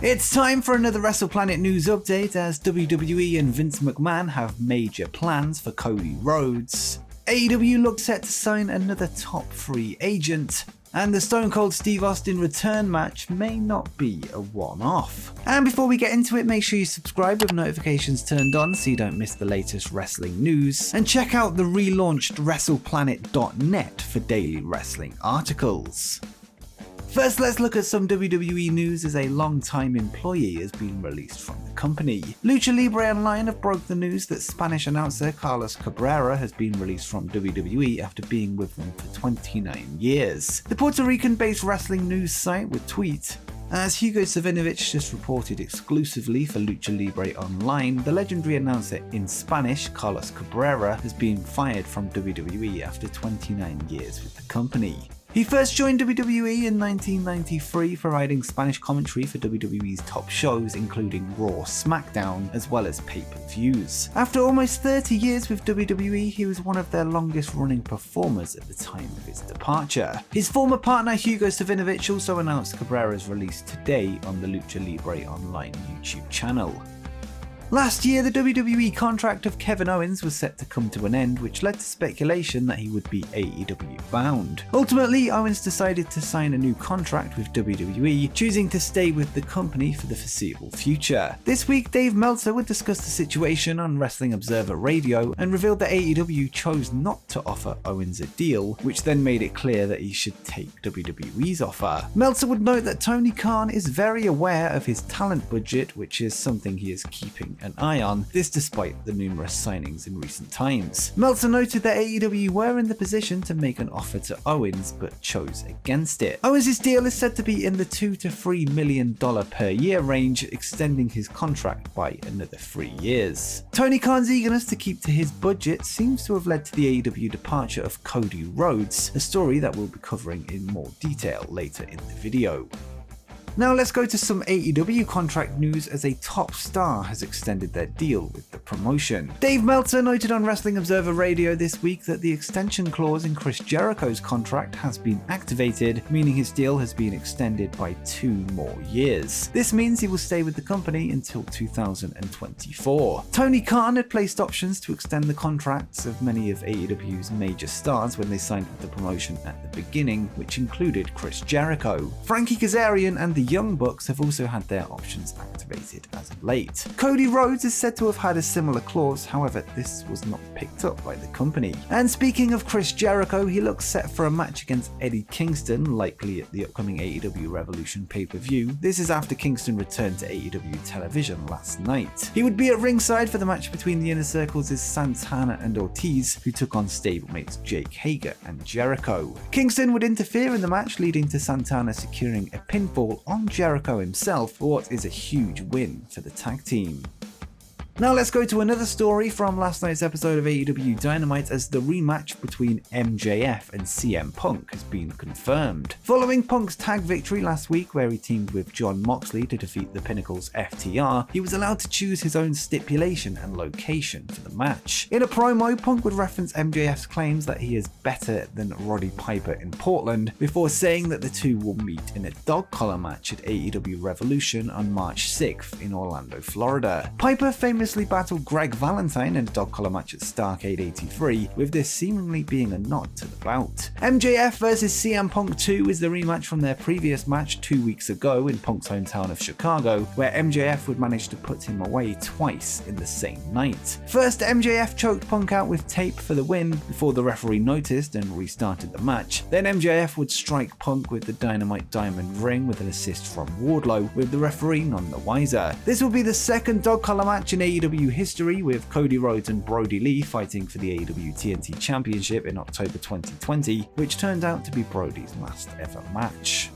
It's time for another WrestlePlanet news update as WWE and Vince McMahon have major plans for Cody Rhodes. AEW looks set to sign another top free agent, and the Stone Cold Steve Austin return match may not be a one-off. And before we get into it, make sure you subscribe with notifications turned on so you don't miss the latest wrestling news, and check out the relaunched WrestlePlanet.net for daily wrestling articles. First, let's look at some WWE news as a long-time employee has been released from the company. Lucha Libre Online have broke the news that Spanish announcer Carlos Cabrera has been released from WWE after being with them for 29 years. The Puerto Rican-based wrestling news site would tweet, as Hugo Savinovich just reported exclusively for Lucha Libre Online, the legendary announcer in Spanish, Carlos Cabrera, has been fired from WWE after 29 years with the company. He first joined WWE in 1993, providing Spanish commentary for WWE's top shows including Raw, SmackDown, as well as pay-per-views. After almost 30 years with WWE, he was one of their longest running performers at the time of his departure. His former partner Hugo Savinovich also announced Cabrera's release today on the Lucha Libre Online YouTube channel. Last year, the WWE contract of Kevin Owens was set to come to an end, which led to speculation that he would be AEW bound. Ultimately, Owens decided to sign a new contract with WWE, choosing to stay with the company for the foreseeable future. This week, Dave Meltzer would discuss the situation on Wrestling Observer Radio and revealed that AEW chose not to offer Owens a deal, which then made it clear that he should take WWE's offer. Meltzer would note that Tony Khan is very aware of his talent budget, which is something he is keeping an eye on, this despite the numerous signings in recent times. Meltzer noted that AEW were in the position to make an offer to Owens, but chose against it. Owens' deal is said to be in the $2 to $3 million per year range, extending his contract by another 3 years. Tony Khan's eagerness to keep to his budget seems to have led to the AEW departure of Cody Rhodes, a story that we'll be covering in more detail later in the video. Now let's go to some AEW contract news as a top star has extended their deal with the promotion. Dave Meltzer noted on Wrestling Observer Radio this week that the extension clause in Chris Jericho's contract has been activated, meaning his deal has been extended by 2 more years. This means he will stay with the company until 2024. Tony Khan had placed options to extend the contracts of many of AEW's major stars when they signed with the promotion at the beginning, which included Chris Jericho. Frankie Kazarian and the Young Bucks have also had their options activated as of late. Cody Rhodes is said to have had a similar clause, however this was not picked up by the company. And speaking of Chris Jericho, he looks set for a match against Eddie Kingston, likely at the upcoming AEW Revolution pay-per-view. This is after Kingston returned to AEW television last night. He would be at ringside for the match between the Inner Circles' Santana and Ortiz, who took on stablemates Jake Hager and Jericho. Kingston would interfere in the match, leading to Santana securing a pinfall on Jericho himself for what is a huge win for the tag team. Now let's go to another story from last night's episode of AEW Dynamite as the rematch between MJF and CM Punk has been confirmed. Following Punk's tag victory last week where he teamed with Jon Moxley to defeat the Pinnacle's FTR, he was allowed to choose his own stipulation and location for the match. In a promo, Punk would reference MJF's claims that he is better than Roddy Piper in Portland, before saying that the two will meet in a dog collar match at AEW Revolution on March 6th in Orlando, Florida. Piper famously battled Greg Valentine in a dog collar match at Starrcade 83, with this seemingly being a nod to the bout. MJF vs CM Punk 2 is the rematch from their previous match 2 weeks ago in Punk's hometown of Chicago, where MJF would manage to put him away twice in the same night. First, MJF choked Punk out with tape for the win before the referee noticed and restarted the match. Then MJF would strike Punk with the Dynamite Diamond Ring with an assist from Wardlow, with the referee none the wiser. This will be the second dog collar match in AEW history, with Cody Rhodes and Brody Lee fighting for the AEW TNT Championship in October 2020, which turned out to be Brody's last ever match.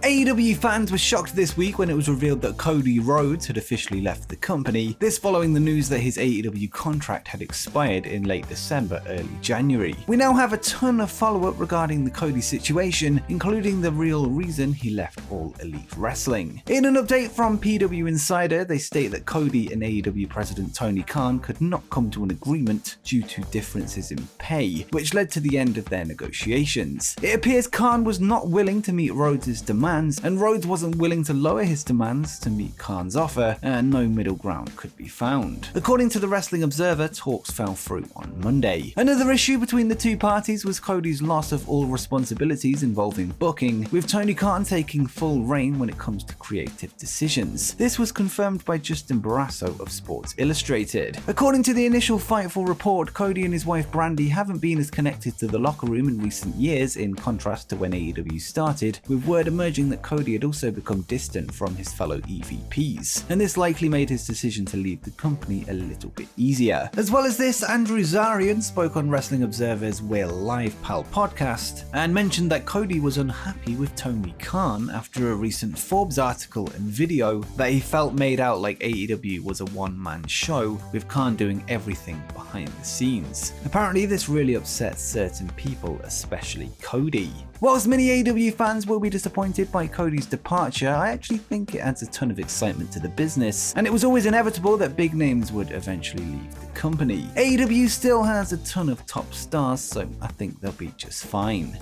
AEW fans were shocked this week when it was revealed that Cody Rhodes had officially left the company, this following the news that his AEW contract had expired in late December, early January. We now have a ton of follow-up regarding the Cody situation, including the real reason he left All Elite Wrestling. In an update from PW Insider, they state that Cody and AEW president Tony Khan could not come to an agreement due to differences in pay, which led to the end of their negotiations. It appears Khan was not willing to meet Rhodes' demands demands, and Rhodes wasn't willing to lower his demands to meet Khan's offer, and no middle ground could be found. According to the Wrestling Observer, talks fell through on Monday. Another issue between the two parties was Cody's loss of all responsibilities involving booking, with Tony Khan taking full reign when it comes to creative decisions. This was confirmed by Justin Barrasso of Sports Illustrated. According to the initial Fightful report, Cody and his wife Brandi haven't been as connected to the locker room in recent years, in contrast to when AEW started, with word emerging that Cody had also become distant from his fellow EVPs, and this likely made his decision to leave the company a little bit easier. As well as this, Andrew Zarian spoke on Wrestling Observer's We're Live Pal podcast and mentioned that Cody was unhappy with Tony Khan after a recent Forbes article and video that he felt made out like AEW was a one-man show, with Khan doing everything behind the scenes. Apparently this really upsets certain people, especially Cody. Whilst many AEW fans will be disappointed by Cody's departure, I actually think it adds a ton of excitement to the business, and it was always inevitable that big names would eventually leave the company. AEW still has a ton of top stars, so I think they'll be just fine.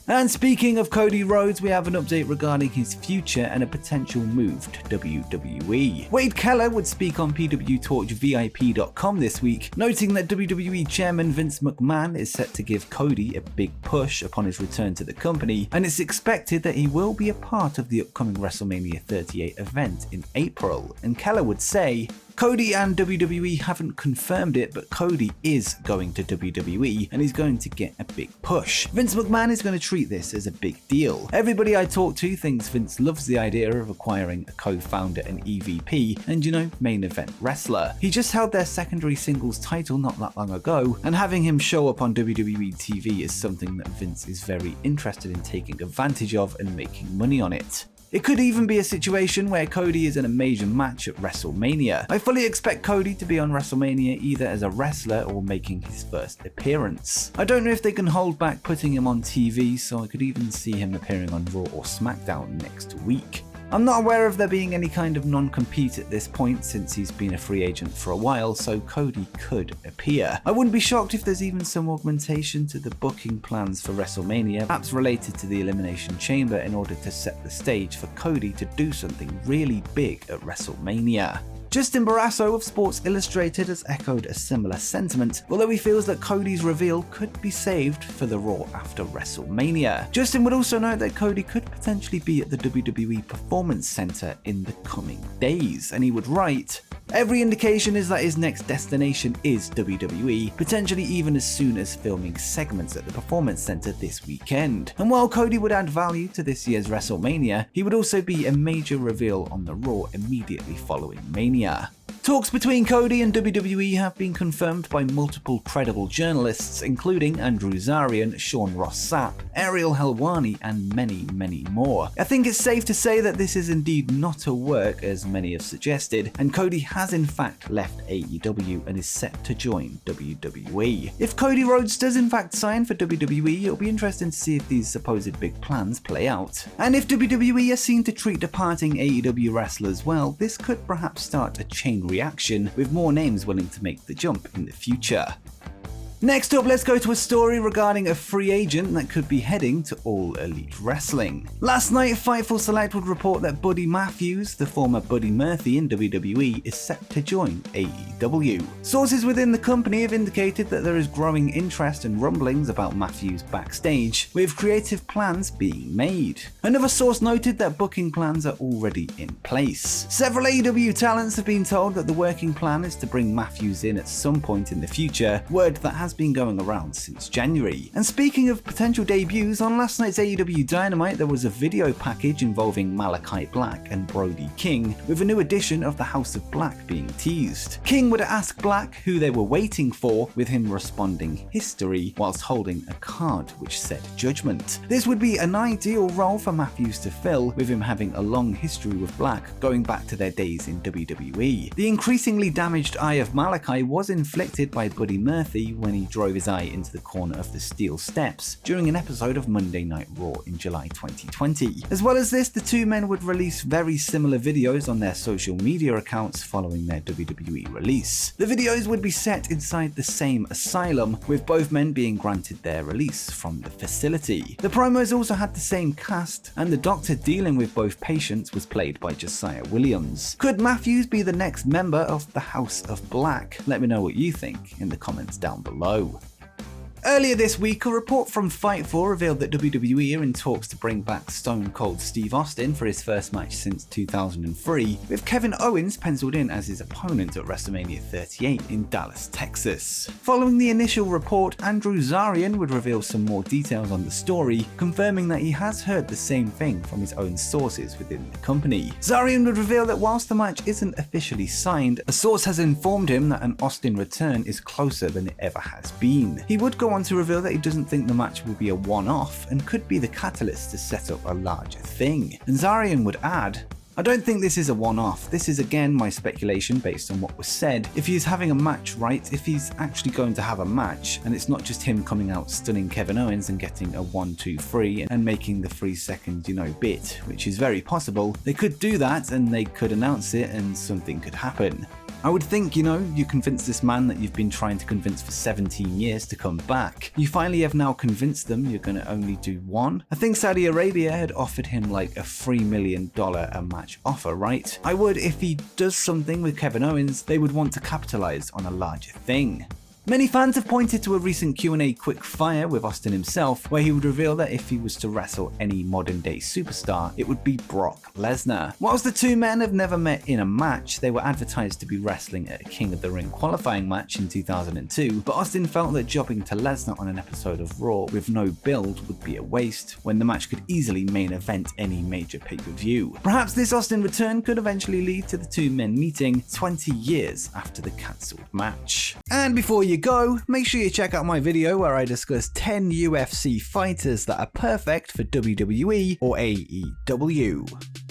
And speaking of Cody Rhodes, we have an update regarding his future and a potential move to WWE. Wade Keller would speak on PWTalkVIP.com this week, noting that WWE Chairman Vince McMahon is set to give Cody a big push upon his return to the company, and it's expected that he will be a part of the upcoming WrestleMania 38 event in April. And Keller would say, Cody and WWE haven't confirmed it, but Cody is going to WWE and he's going to get a big push. Vince McMahon is going to treat this as a big deal. Everybody I talk to thinks Vince loves the idea of acquiring a co-founder and EVP and, main event wrestler. He just held their secondary singles title not that long ago, and having him show up on WWE TV is something that Vince is very interested in taking advantage of and making money on it. It could even be a situation where Cody is in a major match at WrestleMania. I fully expect Cody to be on WrestleMania either as a wrestler or making his first appearance. I don't know if they can hold back putting him on TV, so I could even see him appearing on Raw or SmackDown next week. I'm not aware of there being any kind of non-compete at this point since he's been a free agent for a while, so Cody could appear. I wouldn't be shocked if there's even some augmentation to the booking plans for WrestleMania, perhaps related to the Elimination Chamber, in order to set the stage for Cody to do something really big at WrestleMania. Justin Barrasso of Sports Illustrated has echoed a similar sentiment, although he feels that Cody's reveal could be saved for the Raw after WrestleMania. Justin would also note that Cody could potentially be at the WWE Performance Center in the coming days, and he would write, "Every indication is that his next destination is WWE, potentially even as soon as filming segments at the Performance Center this weekend. And while Cody would add value to this year's WrestleMania, he would also be a major reveal on the Raw immediately following Mania." Talks between Cody and WWE have been confirmed by multiple credible journalists, including Andrew Zarian, Sean Ross Sapp, Ariel Helwani, and many, many more. I think it's safe to say that this is indeed not a work, as many have suggested, and Cody has in fact left AEW and is set to join WWE. If Cody Rhodes does in fact sign for WWE, it'll be interesting to see if these supposed big plans play out. And if WWE are seen to treat departing AEW wrestlers well, this could perhaps start a chain reaction, with more names willing to make the jump in the future. Next up, let's go to a story regarding a free agent that could be heading to All Elite Wrestling. Last night, Fightful Select would report that Buddy Matthews, the former Buddy Murphy in WWE, is set to join AEW. Sources within the company have indicated that there is growing interest and rumblings about Matthews backstage, with creative plans being made. Another source noted that booking plans are already in place. Several AEW talents have been told that the working plan is to bring Matthews in at some point in the future, word that has been going around since January. And speaking of potential debuts, on last night's AEW Dynamite there was a video package involving Malachi Black and Brody King, with a new edition of the House of Black being teased. King would ask Black who they were waiting for, with him responding history, whilst holding a card which said judgment. This would be an ideal role for Matthews to fill, with him having a long history with Black going back to their days in WWE. The increasingly damaged eye of Malachi was inflicted by Buddy Murphy when when he drove his eye into the corner of the steel steps during an episode of Monday Night Raw in July 2020. As well as this, the two men would release very similar videos on their social media accounts following their WWE release. The videos would be set inside the same asylum, with both men being granted their release from the facility. The promos also had the same cast, and the doctor dealing with both patients was played by Josiah Williams. Could Matthews be the next member of the House of Black? Let me know what you think in the comments down below. Earlier this week, a report from Fightful revealed that WWE are in talks to bring back Stone Cold Steve Austin for his first match since 2003, with Kevin Owens penciled in as his opponent at WrestleMania 38 in Dallas, Texas. Following the initial report, Andrew Zarian would reveal some more details on the story, confirming that he has heard the same thing from his own sources within the company. Zarian would reveal that whilst the match isn't officially signed, a source has informed him that an Austin return is closer than it ever has been. He would go on to reveal that he doesn't think the match will be a one-off and could be the catalyst to set up a larger thing. And Zarian would add, "I don't think this is a one-off. This is again my speculation based on what was said. If he's having a match, right, if he's actually going to have a match, and it's not just him coming out stunning Kevin Owens and getting a 1-2-3 and making the 3-second, bit, which is very possible, they could do that and they could announce it and something could happen. I would think, you convinced this man that you've been trying to convince for 17 years to come back. You finally have now convinced them you're going to only do one. I think Saudi Arabia had offered him like a $3 million a match offer, right? I would, if he does something with Kevin Owens, they would want to capitalize on a larger thing." Many fans have pointed to a recent Q&A quick-fire with Austin himself, where he would reveal that if he was to wrestle any modern-day superstar, it would be Brock Lesnar. Whilst the two men have never met in a match, they were advertised to be wrestling at a King of the Ring qualifying match in 2002, but Austin felt that jobbing to Lesnar on an episode of Raw with no build would be a waste, when the match could easily main event any major pay-per-view. Perhaps this Austin return could eventually lead to the two men meeting 20 years after the cancelled match. And before you go, make sure you check out my video where I discuss 10 UFC fighters that are perfect for WWE or AEW.